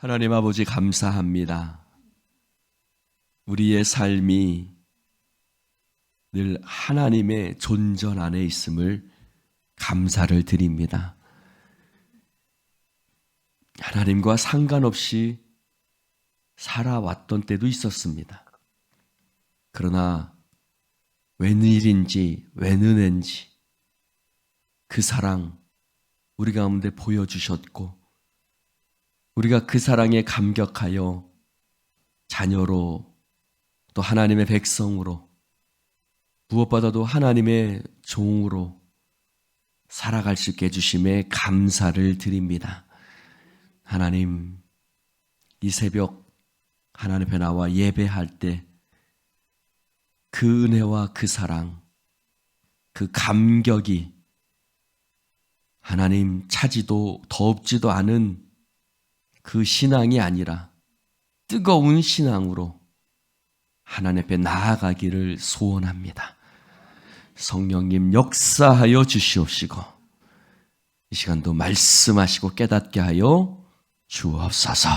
하나님 아버지 감사합니다. 우리의 삶이 늘 하나님의 존전 안에 있음을 감사를 드립니다. 하나님과 상관없이 살아왔던 때도 있었습니다. 그러나 웬일인지 웬은인지 그 사랑 우리 가운데 보여주셨고 우리가 그 사랑에 감격하여 자녀로 또 하나님의 백성으로 무엇보다도 하나님의 종으로 살아갈 수 있게 해주심에 감사를 드립니다. 하나님, 이 새벽 하나님 앞에 나와 예배할 때 그 은혜와 그 사랑, 그 감격이 하나님 차지도 덥지도 않은 그 신앙이 아니라 뜨거운 신앙으로 하나님 앞에 나아가기를 소원합니다. 성령님 역사하여 주시옵시고 이 시간도 말씀하시고 깨닫게 하여 주옵소서.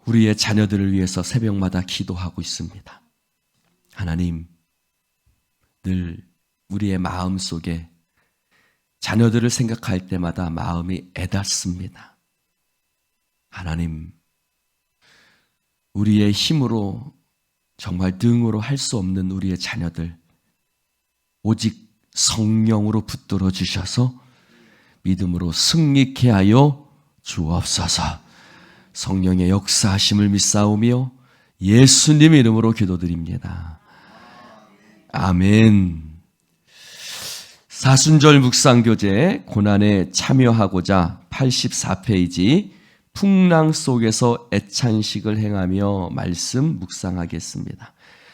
우리의 자녀들을 위해서 새벽마다 기도하고 있습니다. 하나님, 늘 우리의 마음속에 자녀들을 생각할 때마다 마음이 애닿습니다. 하나님, 우리의 힘으로 정말 등으로 할 수 없는 우리의 자녀들 오직 성령으로 붙들어 주셔서 믿음으로 승리케 하여 주옵소서. 성령의 역사하심을 믿사오며 예수님 이름으로 기도드립니다. 아멘. 사순절 묵상교재 고난에 참여하고자 84페이지 풍랑 속에서 애찬식을 행하며 말씀 묵상하겠습니다.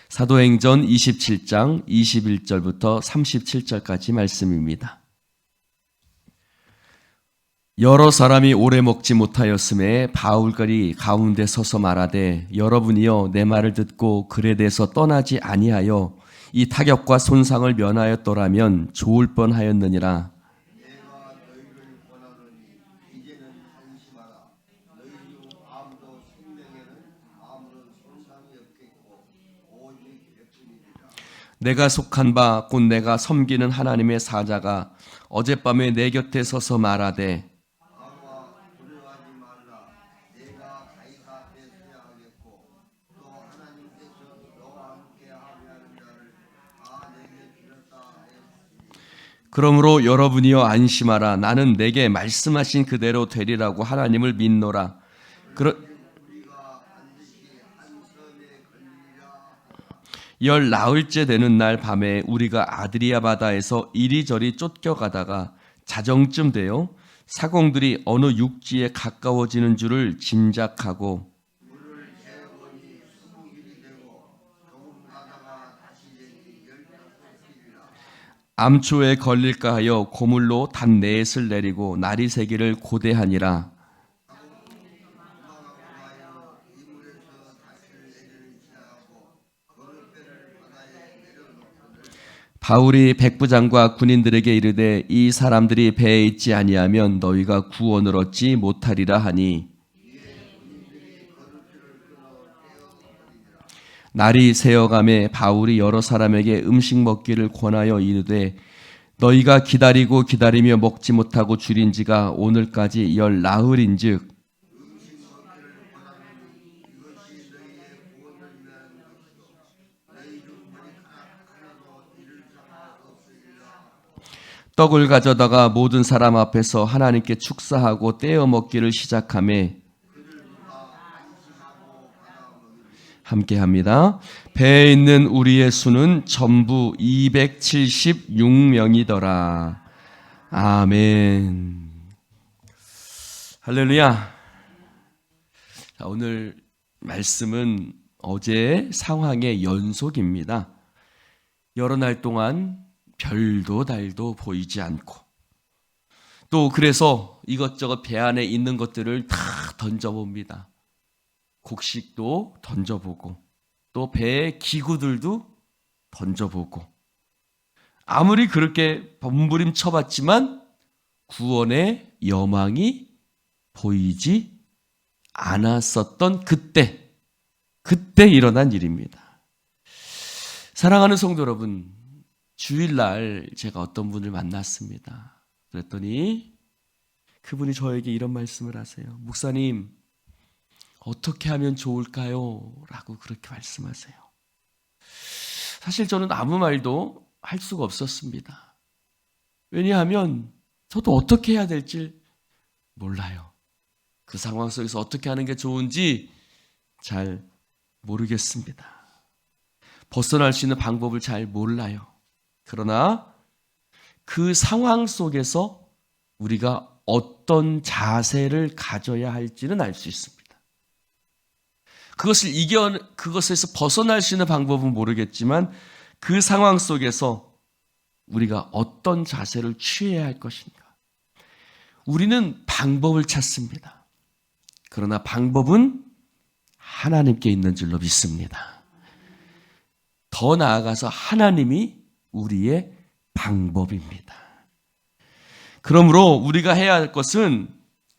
사도행전 27장 21절부터 37절까지 말씀입니다. 여러 사람이 오래 먹지 못하였음에 바울들이 가운데 서서 말하되 여러분이여 내 말을 듣고 글에 대해서 떠나지 아니하여 이 타격과 손상을 면하였더라면 좋을 뻔하였느니라. 내가 너희를 권하노니 이제는 안심하라. 너희 중 아무도 생명에는 아무런 손상이 없겠고 오직 백분이리라. 내가 속한 바 곧 내가 섬기는 하나님의 사자가 어젯밤에 내 곁에 서서 말하되 아무와 두려워하지 말라. 내가 가이사 앞에 서야 하겠고 또 하나님께서 너와 함께 하려는 자를 다 내게 주셨다 하였으니 그러므로 여러분이여 안심하라. 나는 내게 말씀하신 그대로 되리라고 하나님을 믿노라. 우리가 반드시 한 섬에 걸리리라. 열 나흘째 되는 날 밤에 우리가 아드리아 바다에서 이리저리 쫓겨가다가 자정쯤 되어 사공들이 어느 육지에 가까워지는 줄을 짐작하고 물을 재보니 20길이 되고 조금 가다가 다시 되니 15길이라. 암초에 걸릴까 하여 고물로 단 넷을 내리고 날이 새기를 고대하니라. 바울이 백부장과 군인들에게 이르되 이 사람들이 배에 있지 아니하면 너희가 구원을 얻지 못하리라 하니 날이 새어가매 바울이 여러 사람에게 음식 먹기를 권하여 이르되 너희가 기다리고 기다리며 먹지 못하고 줄인 지가 오늘까지 열 나흘인즉 떡을 가져다가 모든 사람 앞에서 하나님께 축사하고 떼어 먹기를 시작하며 함께합니다. 배에 있는 우리의 수는 전부 276명이더라. 아멘. 할렐루야. 자, 오늘 말씀은 어제의 상황의 연속입니다. 여러 날 동안 별도 달도 보이지 않고 또 그래서 이것저것 배 안에 있는 것들을 다 던져봅니다. 곡식도 던져보고 또 배의 기구들도 던져보고 아무리 그렇게 몸부림 쳐봤지만 구원의 여망이 보이지 않았었던 그때 일어난 일입니다. 사랑하는 성도 여러분, 주일날 제가 어떤 분을 만났습니다. 그랬더니 그분이 저에게 이런 말씀을 하세요. 목사님, 어떻게 하면 좋을까요? 라고 그렇게 말씀하세요. 사실 저는 아무 말도 할 수가 없었습니다. 왜냐하면 저도 어떻게 해야 될지 몰라요. 그 상황 속에서 어떻게 하는 게 좋은지 잘 모르겠습니다. 벗어날 수 있는 방법을 잘 몰라요. 그러나 그 상황 속에서 우리가 어떤 자세를 가져야 할지는 알 수 있습니다. 그것에서 벗어날 수 있는 방법은 모르겠지만 그 상황 속에서 우리가 어떤 자세를 취해야 할 것인가. 우리는 방법을 찾습니다. 그러나 방법은 하나님께 있는 줄로 믿습니다. 더 나아가서 하나님이 우리의 방법입니다. 그러므로 우리가 해야 할 것은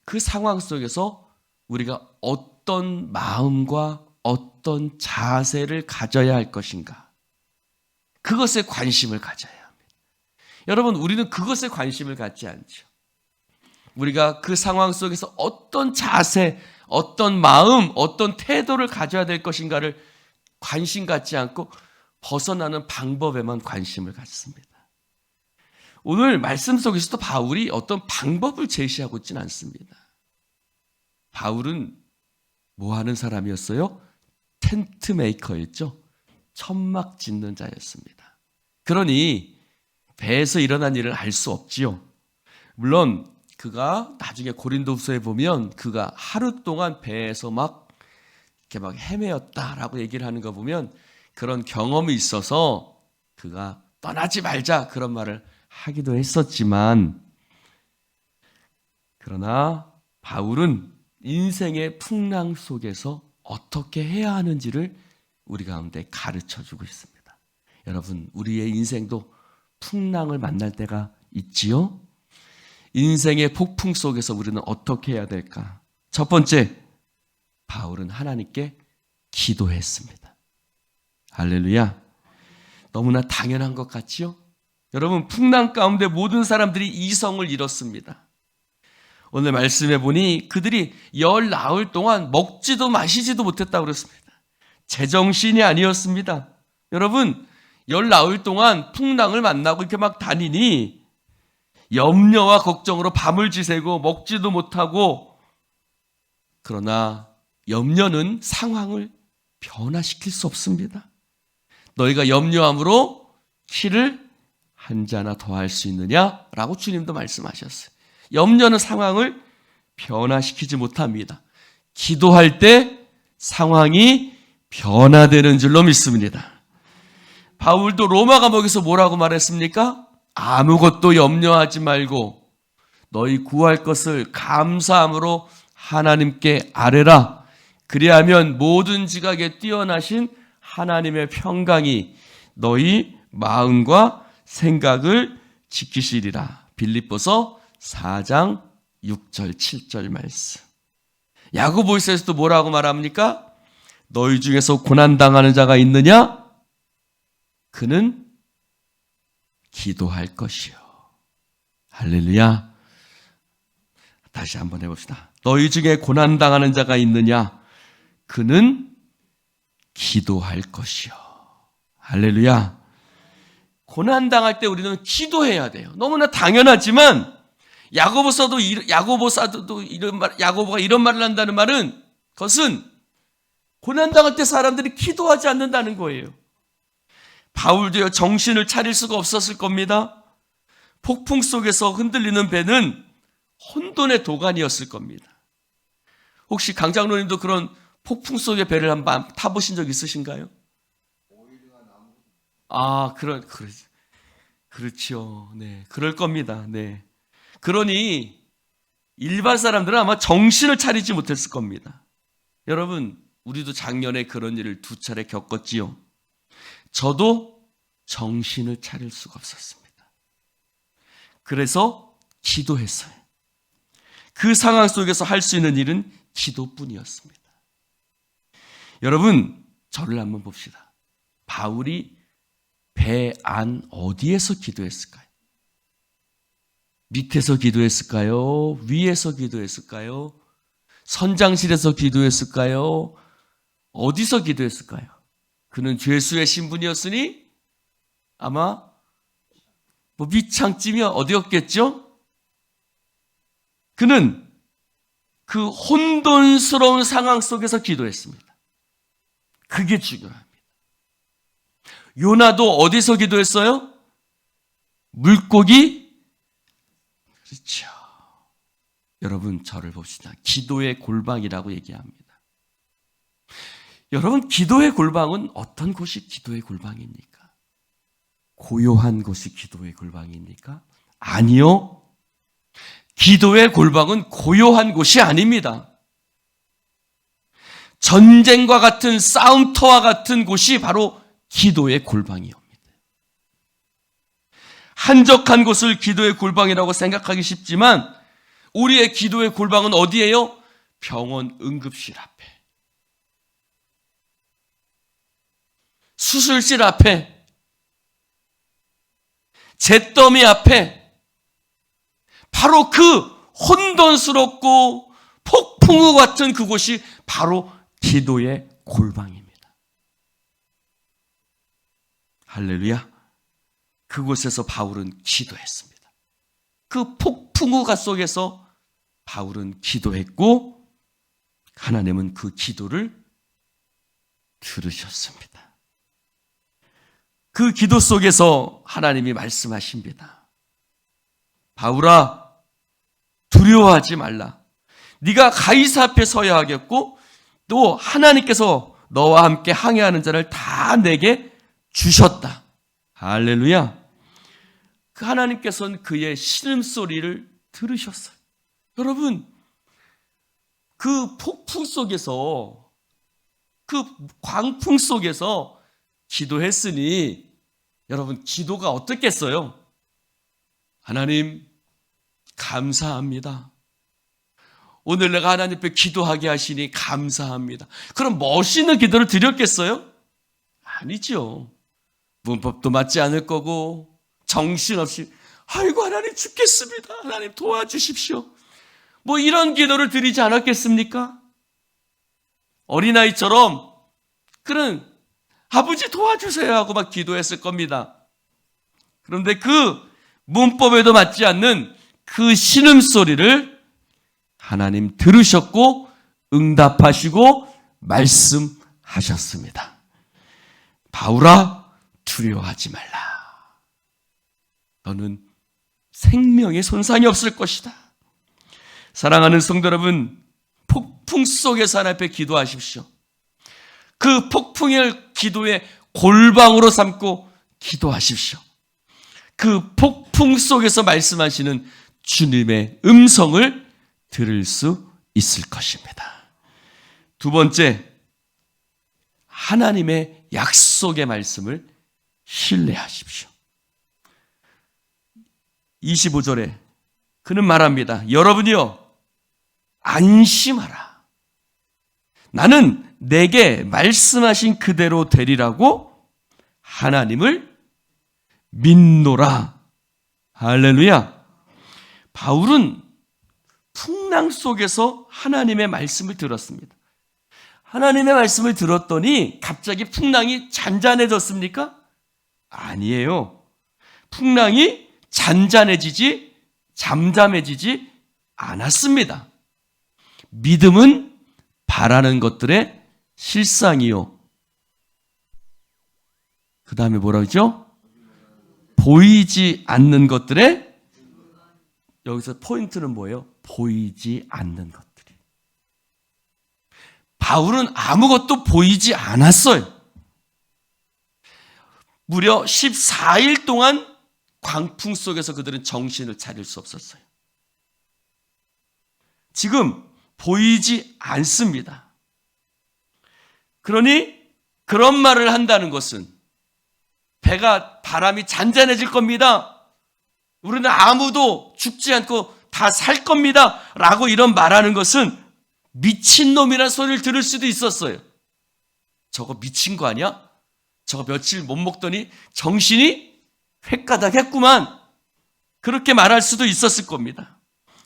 그 상황 속에서 우리가 어떤 마음과 어떤 자세를 가져야 할 것인가. 그것에 관심을 가져야 합니다. 여러분, 우리는 그것에 관심을 갖지 않죠. 우리가 그 상황 속에서 어떤 자세, 어떤 마음, 어떤 태도를 가져야 될 것인가를 관심 갖지 않고 벗어나는 방법에만 관심을 갖습니다. 오늘 말씀 속에서도 바울이 어떤 방법을 제시하고 있지는 않습니다. 바울은 뭐 하는 사람이었어요? 텐트 메이커였죠. 천막 짓는 자였습니다. 그러니 배에서 일어난 일을 알 수 없지요. 물론 그가 나중에 고린도후서에 보면 그가 하루 동안 배에서 이렇게 막 헤매었다라고 얘기를 하는 거 보면 그런 경험이 있어서 그가 떠나지 말자 그런 말을 하기도 했었지만, 그러나 바울은 인생의 풍랑 속에서 어떻게 해야 하는지를 우리 가운데 가르쳐주고 있습니다. 여러분, 우리의 인생도 풍랑을 만날 때가 있지요? 인생의 폭풍 속에서 우리는 어떻게 해야 될까? 첫 번째, 바울은 하나님께 기도했습니다. 할렐루야. 너무나 당연한 것 같지요? 여러분, 풍랑 가운데 모든 사람들이 이성을 잃었습니다. 오늘 말씀해 보니 그들이 열 나흘 동안 먹지도 마시지도 못했다고 그랬습니다. 제정신이 아니었습니다. 여러분, 열 나흘 동안 풍랑을 만나고 이렇게 막 다니니 염려와 걱정으로 밤을 지새고 먹지도 못하고, 그러나 염려는 상황을 변화시킬 수 없습니다. 너희가 염려함으로 키를 한 자나 더할 수 있느냐라고 주님도 말씀하셨어요. 염려는 상황을 변화시키지 못합니다. 기도할 때 상황이 변화되는 줄로 믿습니다. 바울도 로마 감옥에서 뭐라고 말했습니까? 아무것도 염려하지 말고 너희 구할 것을 감사함으로 하나님께 아뢰라. 그리하면 모든 지각에 뛰어나신 하나님의 평강이 너희 마음과 생각을 지키시리라. 빌립보서 4장 6절 7절 말씀. 야고보서에서도 뭐라고 말합니까? 너희 중에서 고난당하는 자가 있느냐? 그는 기도할 것이요. 할렐루야. 다시 한번 해봅시다. 너희 중에 고난당하는 자가 있느냐? 그는 기도할 것이요. 할렐루야. 고난당할 때 우리는 기도해야 돼요. 너무나 당연하지만 야고보가 이런 말을 한다는 말은, 그것은 고난당할 때 사람들이 기도하지 않는다는 거예요. 바울도요, 정신을 차릴 수가 없었을 겁니다. 폭풍 속에서 흔들리는 배는 혼돈의 도가니였을 겁니다. 혹시 강장로님도 그런 폭풍 속의 배를 한번 타보신 적 있으신가요? 그렇죠. 네, 그럴 겁니다. 네. 그러니 일반 사람들은 아마 정신을 차리지 못했을 겁니다. 여러분, 우리도 작년에 그런 일을 2차례 겪었지요. 저도 정신을 차릴 수가 없었습니다. 그래서 기도했어요. 그 상황 속에서 할 수 있는 일은 기도뿐이었습니다. 여러분, 저를 한번 봅시다. 바울이 배 안 어디에서 기도했을까요? 밑에서 기도했을까요? 위에서 기도했을까요? 선장실에서 기도했을까요? 어디서 기도했을까요? 그는 죄수의 신분이었으니 아마 밑창쯤이 어디였겠죠? 그는 그 혼돈스러운 상황 속에서 기도했습니다. 그게 중요합니다. 요나도 어디서 기도했어요? 물고기? 그렇죠. 여러분, 저를 봅시다. 기도의 골방이라고 얘기합니다. 여러분, 기도의 골방은 어떤 곳이 기도의 골방입니까? 고요한 곳이 기도의 골방입니까? 아니요. 기도의 골방은 고요한 곳이 아닙니다. 전쟁과 같은 싸움터와 같은 곳이 바로 기도의 골방이옵니다. 한적한 곳을 기도의 골방이라고 생각하기 쉽지만 우리의 기도의 골방은 어디예요? 병원 응급실 앞에, 수술실 앞에, 잿더미 앞에, 바로 그 혼돈스럽고 폭풍우 같은 그곳이 바로 기도의 골방입니다. 할렐루야. 그곳에서 바울은 기도했습니다. 그 폭풍우가 속에서 바울은 기도했고 하나님은 그 기도를 들으셨습니다. 그 기도 속에서 하나님이 말씀하십니다. 바울아, 두려워하지 말라. 네가 가이사 앞에 서야 하겠고 또 하나님께서 너와 함께 항해하는 자를 다 내게 주셨다. 할렐루야. 그 하나님께서는 그의 신음소리를 들으셨어요. 여러분, 그 폭풍 속에서, 그 광풍 속에서 기도했으니 여러분, 기도가 어떻겠어요? 하나님, 감사합니다. 오늘 내가 하나님 앞에 기도하게 하시니 감사합니다. 그럼 멋있는 기도를 드렸겠어요? 아니죠. 문법도 맞지 않을 거고 정신없이 아이고 하나님 죽겠습니다. 하나님 도와주십시오. 뭐 이런 기도를 드리지 않았겠습니까? 어린아이처럼 그는 아버지 도와주세요 하고 막 기도했을 겁니다. 그런데 그 문법에도 맞지 않는 그 신음소리를 하나님 들으셨고 응답하시고 말씀하셨습니다. 바울아, 두려워하지 말라. 너는 생명에 손상이 없을 것이다. 사랑하는 성도 여러분, 폭풍 속에서 하나님 앞에 기도하십시오. 그 폭풍을 기도의 골방으로 삼고 기도하십시오. 그 폭풍 속에서 말씀하시는 주님의 음성을 들을 수 있을 것입니다. 두 번째, 하나님의 약속의 말씀을 신뢰하십시오. 25절에 그는 말합니다. 여러분이요, 안심하라. 나는 내게 말씀하신 그대로 되리라고 하나님을 믿노라. 할렐루야. 바울은 풍랑 속에서 하나님의 말씀을 들었습니다. 하나님의 말씀을 들었더니 갑자기 풍랑이 잔잔해졌습니까? 아니에요. 풍랑이 잔잔해지지 잠잠해지지 않았습니다. 믿음은 바라는 것들의 실상이요. 그 다음에 뭐라고 했죠? 보이지 않는 것들의, 여기서 포인트는 뭐예요? 보이지 않는 것들이. 바울은 아무것도 보이지 않았어요. 무려 14일 동안 광풍 속에서 그들은 정신을 차릴 수 없었어요. 지금 보이지 않습니다. 그러니 그런 말을 한다는 것은 배가 바람이 잔잔해질 겁니다. 우리는 아무도 죽지 않고 다 살 겁니다. 라고 이런 말하는 것은 미친놈이란 소리를 들을 수도 있었어요. 저거 미친 거 아니야? 저거 며칠 못 먹더니 정신이 횟가닥했구만. 그렇게 말할 수도 있었을 겁니다.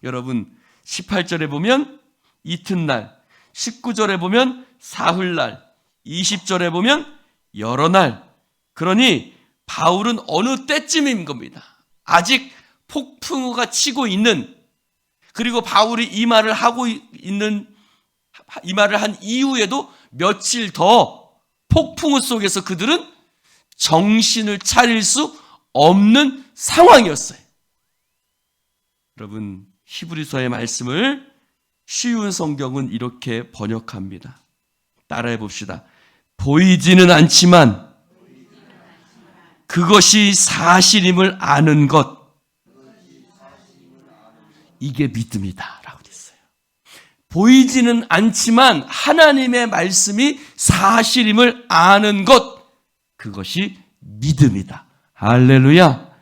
여러분, 18절에 보면 이튿날, 19절에 보면 사흘날, 20절에 보면 여러 날. 그러니 바울은 어느 때쯤인 겁니다. 아직 폭풍우가 치고 있는, 그리고 바울이 이 말을 하고 있는, 이 말을 한 이후에도 며칠 더 폭풍우 속에서 그들은 정신을 차릴 수 없는 상황이었어요. 여러분, 히브리서의 말씀을 쉬운 성경은 이렇게 번역합니다. 따라해 봅시다. 보이지는 않지만 그것이 사실임을 아는 것, 이게 믿음이다 라고 했어요. 보이지는 않지만 하나님의 말씀이 사실임을 아는 것, 그것이 믿음이다. 할렐루야.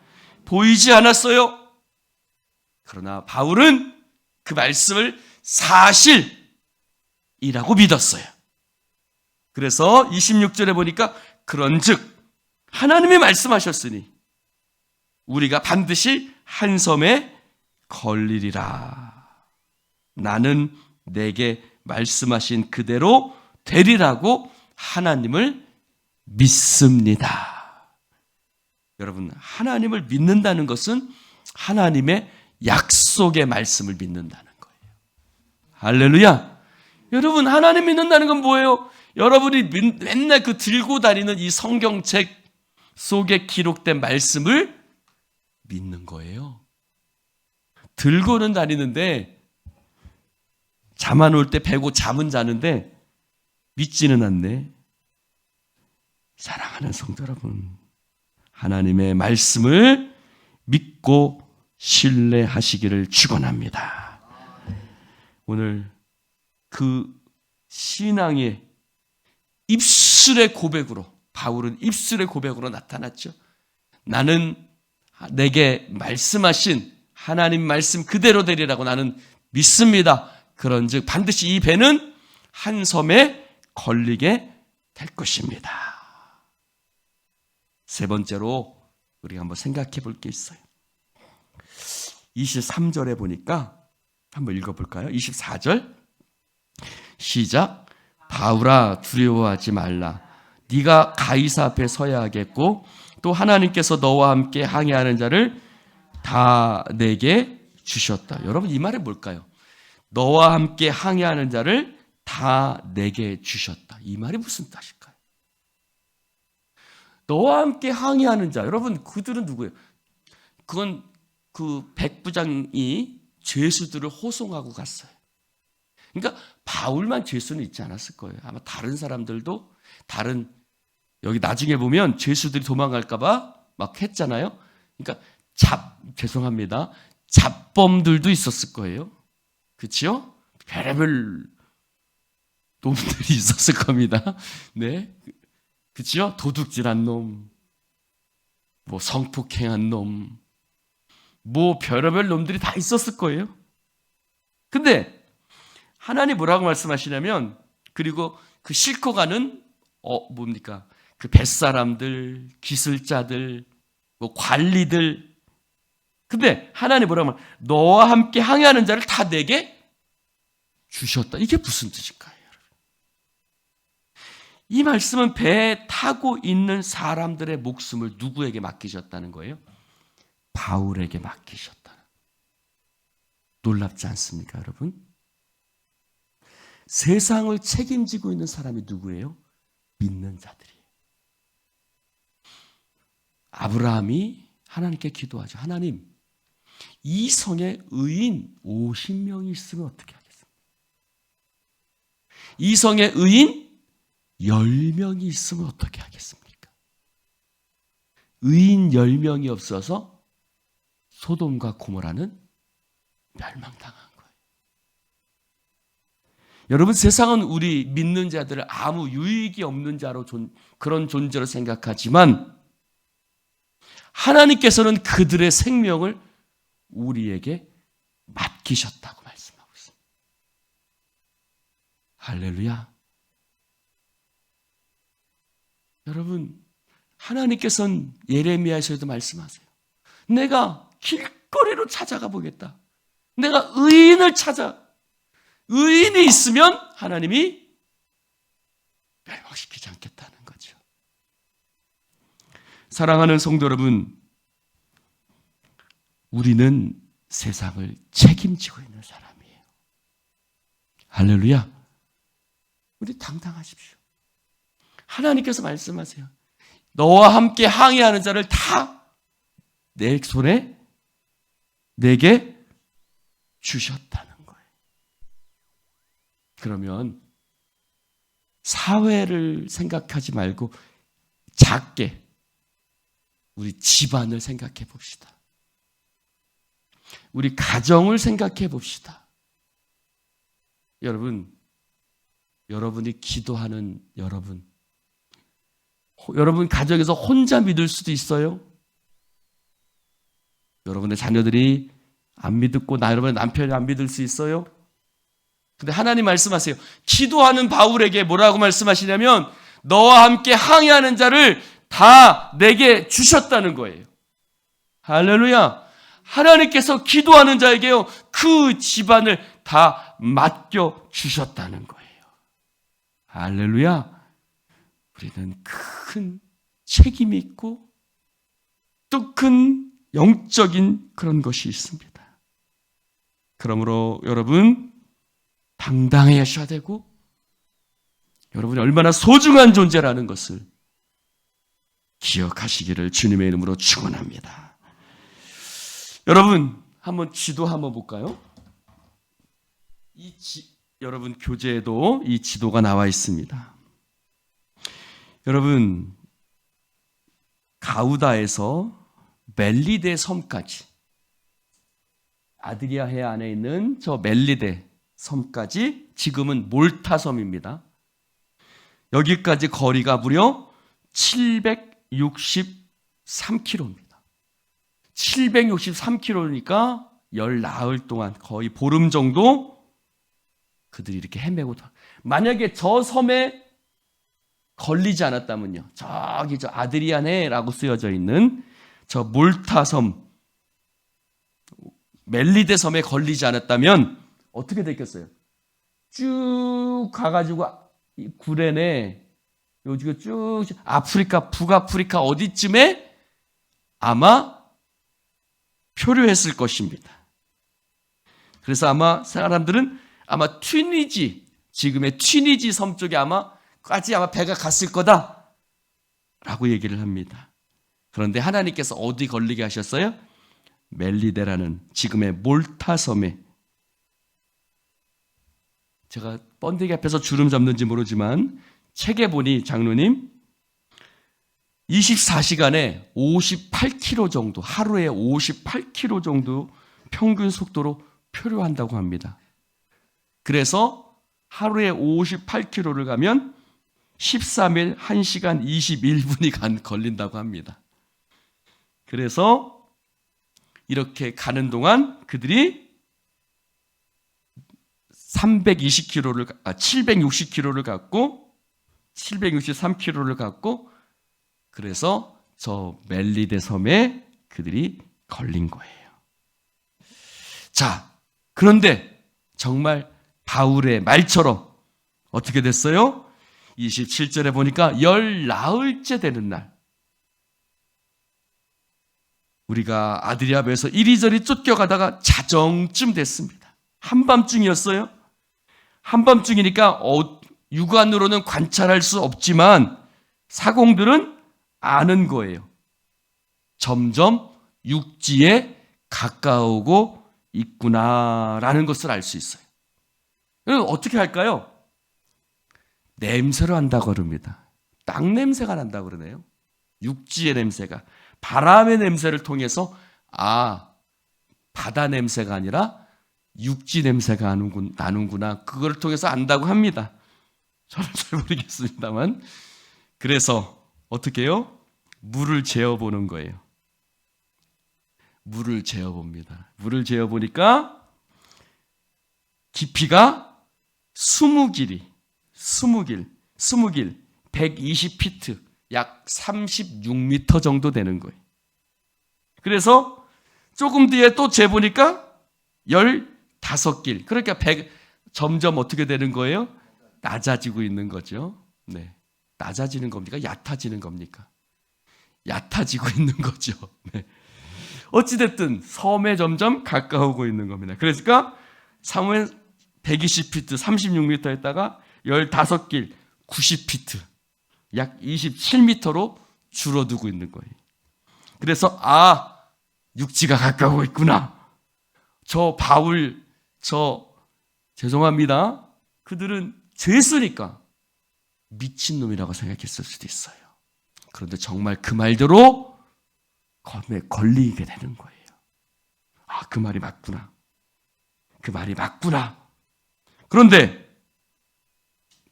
보이지 않았어요. 그러나 바울은 그 말씀을 사실이라고 믿었어요. 그래서 26절에 보니까 그런즉 하나님이 말씀하셨으니 우리가 반드시 한 섬에 걸리리라. 나는 내게 말씀하신 그대로 되리라고 하나님을 믿습니다. 여러분, 하나님을 믿는다는 것은 하나님의 약속의 말씀을 믿는다는 거예요. 할렐루야. 여러분, 하나님 믿는다는 건 뭐예요? 여러분이 맨날 그 들고 다니는 이 성경책 속에 기록된 말씀을 믿는 거예요. 들고는 다니는데 잠 안 올 때 배고 잠은 자는데 믿지는 않네. 사랑하는 성도 여러분, 하나님의 말씀을 믿고 신뢰하시기를 축원합니다. 오늘 그 신앙의 입술의 고백으로, 바울은 입술의 고백으로 나타났죠. 나는 내게 말씀하신 하나님 말씀 그대로 되리라고 나는 믿습니다. 그런즉 반드시 이 배는 한 섬에 걸리게 될 것입니다. 세 번째로 우리가 한번 생각해 볼 게 있어요. 23절에 보니까 한번 읽어볼까요? 24절 시작. 바울아, 두려워하지 말라. 네가 가이사 앞에 서야 하겠고 또 하나님께서 너와 함께 항해하는 자를 다 내게 주셨다. 여러분, 이 말이 뭘까요? 너와 함께 항해하는 자를 다 내게 주셨다. 이 말이 무슨 뜻일까요? 너와 함께 항해하는 자. 여러분, 그들은 누구예요? 그건 그 백부장이 죄수들을 호송하고 갔어요. 그러니까 바울만 죄수는 있지 않았을 거예요. 아마 다른 사람들도 여기 나중에 보면 죄수들이 도망갈까봐 막 했잖아요. 그러니까 죄송합니다. 잡범들도 있었을 거예요. 그렇죠? 별의별 놈들이 있었을 겁니다. 네, 그렇죠? 도둑질한 놈, 뭐 성폭행한 놈, 뭐 별의별 놈들이 다 있었을 거예요. 근데 하나님 뭐라고 말씀하시냐면, 그리고 그 싣고 가는 뭡니까? 그 뱃사람들, 기술자들, 뭐 관리들. 근데 하나님 뭐라고 하면 너와 함께 항해하는 자를 다 내게 주셨다. 이게 무슨 뜻일까요, 여러분? 이 말씀은 배에 타고 있는 사람들의 목숨을 누구에게 맡기셨다는 거예요? 바울에게 맡기셨다. 놀랍지 않습니까, 여러분? 세상을 책임지고 있는 사람이 누구예요? 믿는 자들이에요. 아브라함이 하나님께 기도하죠. 하나님, 이 성에 의인 50명이 있으면 어떻게 하겠습니까? 이 성에 의인 10명이 있으면 어떻게 하겠습니까? 의인 10명이 없어서 소돔과 고모라는 멸망당한 거예요. 여러분, 세상은 우리 믿는 자들을 아무 유익이 없는 자로 그런 존재로 생각하지만 하나님께서는 그들의 생명을 우리에게 맡기셨다고 말씀하고 있습니다. 할렐루야. 여러분, 하나님께서는 예레미야에서도 말씀하세요. 내가 길거리로 찾아가 보겠다. 내가 의인을 찾아. 의인이 있으면 하나님이 멸망시키지 않겠다는 거죠. 사랑하는 성도 여러분, 우리는 세상을 책임지고 있는 사람이에요. 할렐루야. 우리 당당하십시오. 하나님께서 말씀하세요. 너와 함께 항해하는 자를 다 내 손에 내게 주셨다는 거예요. 그러면 사회를 생각하지 말고 작게 우리 집안을 생각해 봅시다. 우리 가정을 생각해 봅시다. 여러분이 기도하는 여러분 가정에서 혼자 믿을 수도 있어요. 여러분의 자녀들이 안 믿고 여러분의 남편이 안 믿을 수 있어요. 근데 하나님 말씀하세요. 기도하는 바울에게 뭐라고 말씀하시냐면 너와 함께 항해하는 자를 다 내게 주셨다는 거예요. 할렐루야. 하나님께서 기도하는 자에게요 그 집안을 다 맡겨 주셨다는 거예요. 할렐루야. 우리는 큰 책임이 있고 또 큰 영적인 그런 것이 있습니다. 그러므로 여러분 당당해하셔야 되고 여러분이 얼마나 소중한 존재라는 것을 기억하시기를 주님의 이름으로 축원합니다. 여러분 한번 지도 한번 볼까요? 여러분 교재에도 이 지도가 나와 있습니다. 여러분 가우다에서 멜리데 섬까지 아드리아해 안에 있는 저 멜리데 섬까지 지금은 몰타 섬입니다. 여기까지 거리가 무려 763km입니다. 763km니까 열 나흘 동안 거의 보름 정도 그들이 이렇게 헤매고 만약에 저 섬에 걸리지 않았다면요. 저기 저 아드리아네라고 쓰여져 있는 저 몰타 섬 멜리데 섬에 걸리지 않았다면 어떻게 됐겠어요? 쭉 가가지고 이 구레네 요즘 쭉 아프리카 북아프리카 어디쯤에 아마 표류했을 것입니다. 그래서 아마 사람들은 아마 지금의 튀니지 섬 쪽에 아마 배가 갔을 거다라고 얘기를 합니다. 그런데 하나님께서 어디 걸리게 하셨어요? 멜리데라는 지금의 몰타 섬에. 제가 번데기 앞에서 주름 잡는지 모르지만 책에 보니 장로님 24시간에 58km 정도 하루에 58km 정도 평균 속도로 표류한다고 합니다. 그래서 하루에 58km를 가면 13일 1시간 21분이 걸린다고 합니다. 그래서 이렇게 가는 동안 그들이 760km를 갔고 763km를 갔고 그래서 저 멜리데 섬에 그들이 걸린 거예요. 자, 그런데 정말 바울의 말처럼 어떻게 됐어요? 27절에 보니까 열 나흘째 되는 날 우리가 아드리아배에서 이리저리 쫓겨가다가 자정쯤 됐습니다. 한밤중이었어요. 한밤중이니까 육안으로는 관찰할 수 없지만 사공들은 아는 거예요. 점점 육지에 가까우고 있구나라는 것을 알 수 있어요. 어떻게 할까요? 냄새로 한다고 그럽니다. 땅 냄새가 난다고 그러네요. 육지의 냄새가. 바람의 냄새를 통해서 바다 냄새가 아니라 육지 냄새가 나는구나. 그걸 통해서 안다고 합니다. 저는 잘 모르겠습니다만. 그래서 어떻게 해요? 물을 재어보는 거예요. 물을 재어봅니다. 물을 재어보니까 깊이가 20길이 20길, 120피트, 약 36m 정도 되는 거예요. 그래서 조금 뒤에 또 재보니까 15길. 그러니까 점점 어떻게 되는 거예요? 낮아지고 있는 거죠. 네. 낮아지는 겁니까? 얕아지는 겁니까? 얕아지고 있는 거죠. 네. 어찌됐든 섬에 점점 가까우고 있는 겁니다. 그러니까 섬은 120피트, 36m 했다가 15길, 90피트, 약 27m로 줄어들고 있는 거예요. 그래서 육지가 가까우고 있구나. 저 바울, 죄송합니다. 그들은 죄수니까 미친놈이라고 생각했을 수도 있어요. 그런데 정말 그 말대로 검에 걸리게 되는 거예요. 그 말이 맞구나. 그 말이 맞구나. 그런데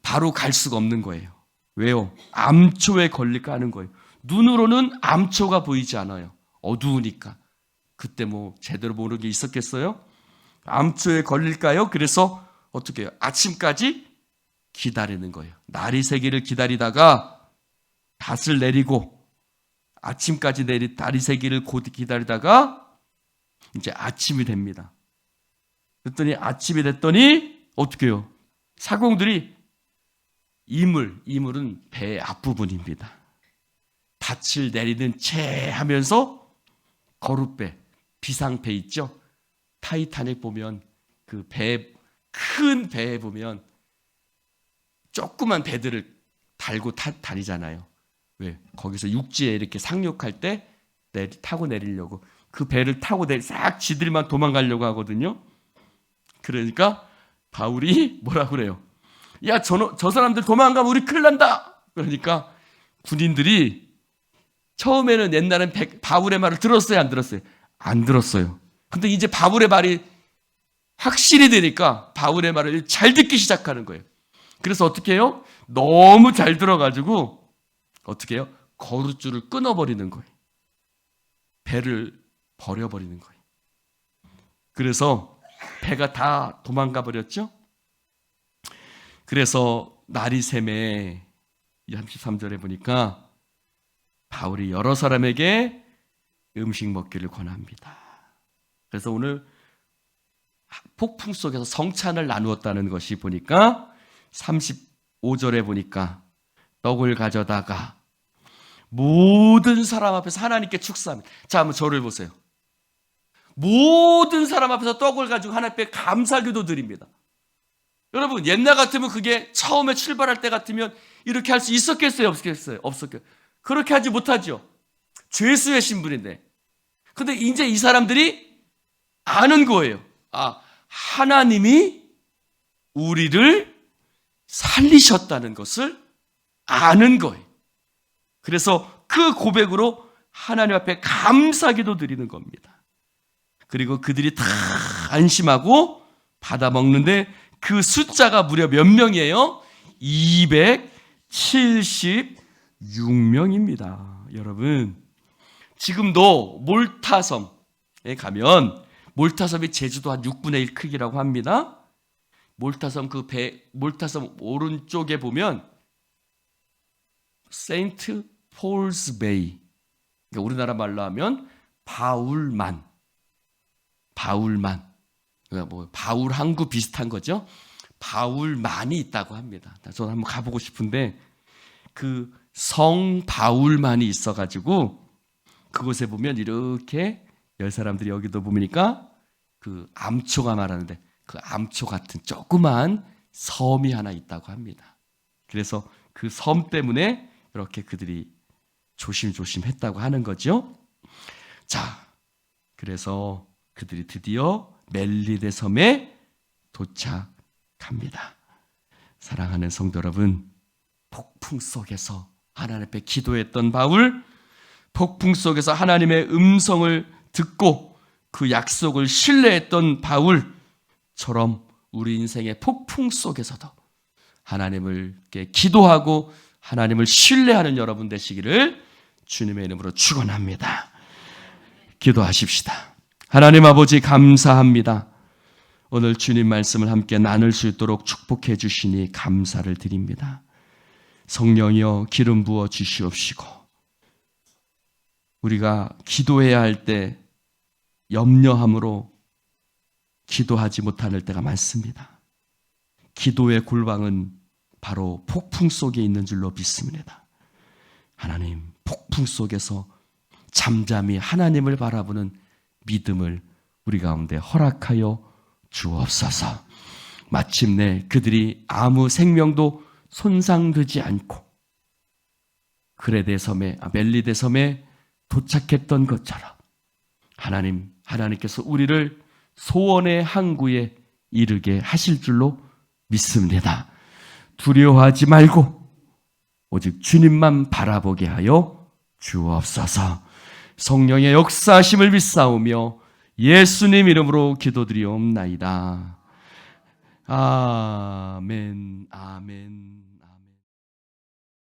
바로 갈 수가 없는 거예요. 왜요? 암초에 걸릴까 하는 거예요. 눈으로는 암초가 보이지 않아요. 어두우니까. 그때 뭐 제대로 모르는 게 있었겠어요? 암초에 걸릴까요? 그래서 어떻게 해요? 아침까지 기다리는 거예요. 날이 새기를 기다리다가 닷을 내리고 아침까지 날이 새기를 곧 기다리다가 이제 아침이 됩니다. 그랬더니 아침이 됐더니 어떻게 해요? 사공들이 이물은 배의 앞부분입니다. 닻을 내리는 채 하면서 거룻배, 비상배 있죠? 타이타닉 보면 그 큰 배에 보면 조그만 배들을 달고 다니잖아요. 왜? 거기서 육지에 이렇게 상륙할 때 타고 내리려고 그 배를 타고 싹 지들만 도망가려고 하거든요. 그러니까 바울이 뭐라고 그래요? 야, 저 사람들 도망가면 우리 큰일 난다. 그러니까 군인들이 처음에는 옛날엔 바울의 말을 들었어요, 안 들었어요? 안 들었어요. 근데 이제 바울의 말이 확실히 되니까 바울의 말을 잘 듣기 시작하는 거예요. 그래서 어떻게 해요? 너무 잘 들어가지고 어떻게 해요? 거룻줄을 끊어버리는 거예요. 배를 버려버리는 거예요. 그래서 배가 다 도망가 버렸죠? 그래서 날이 샘에 33절에 보니까 바울이 여러 사람에게 음식 먹기를 권합니다. 그래서 오늘 폭풍 속에서 성찬을 나누었다는 것이 보니까 35절에 보니까 떡을 가져다가 모든 사람 앞에서 하나님께 축사합니다. 자, 한번 저를 보세요. 모든 사람 앞에서 떡을 가지고 하나님께 감사기도 드립니다. 여러분, 옛날 같으면 그게 처음에 출발할 때 같으면 이렇게 할 수 있었겠어요? 없었겠어요? 없었겠어요. 그렇게 하지 못하죠. 죄수의 신분인데. 근데 이제 이 사람들이 아는 거예요. 하나님이 우리를 살리셨다는 것을 아는 거예요. 그래서 그 고백으로 하나님 앞에 감사기도 드리는 겁니다. 그리고 그들이 다 안심하고 받아 먹는데 그 숫자가 무려 몇 명이에요? 276명입니다. 여러분, 지금도 몰타섬에 가면 몰타섬이 제주도 한 6분의 1 크기라고 합니다. 몰타섬 몰타섬 오른쪽에 보면 세인트 폴스 베이, 그러니까 우리나라 말로 하면 바울만, 그러니까 뭐 바울 항구 비슷한 거죠. 바울만이 있다고 합니다. 저는 한번 가보고 싶은데 그 성 바울만이 있어가지고 그곳에 보면 이렇게 열 사람들이 여기도 보니까 그 암초가 말하는데 그 암초 같은 조그만 섬이 하나 있다고 합니다. 그래서 그 섬 때문에 이렇게 그들이 조심조심 했다고 하는 거죠. 자, 그래서 그들이 드디어 멜리데 섬에 도착합니다. 사랑하는 성도 여러분, 폭풍 속에서 하나님 앞에 기도했던 바울, 폭풍 속에서 하나님의 음성을 듣고 그 약속을 신뢰했던 바울처럼 우리 인생의 폭풍 속에서도 하나님을 기도하고 하나님을 신뢰하는 여러분 되시기를 주님의 이름으로 축원합니다. 기도하십시다. 하나님 아버지 감사합니다. 오늘 주님 말씀을 함께 나눌 수 있도록 축복해 주시니 감사를 드립니다. 성령이여 기름 부어 주시옵시고 우리가 기도해야 할 때 염려함으로 기도하지 못할 때가 많습니다. 기도의 골방은 바로 폭풍 속에 있는 줄로 믿습니다. 하나님, 폭풍 속에서 잠잠히 하나님을 바라보는 믿음을 우리 가운데 허락하여 주옵소서. 마침내 그들이 아무 생명도 손상되지 않고 멜리데 섬에 도착했던 것처럼 하나님께서 우리를 소원의 항구에 이르게 하실 줄로 믿습니다. 두려워하지 말고 오직 주님만 바라보게 하여 주옵소서. 성령의 역사하심을 믿사오며 예수님 이름으로 기도드리옵나이다. 아멘, 아멘.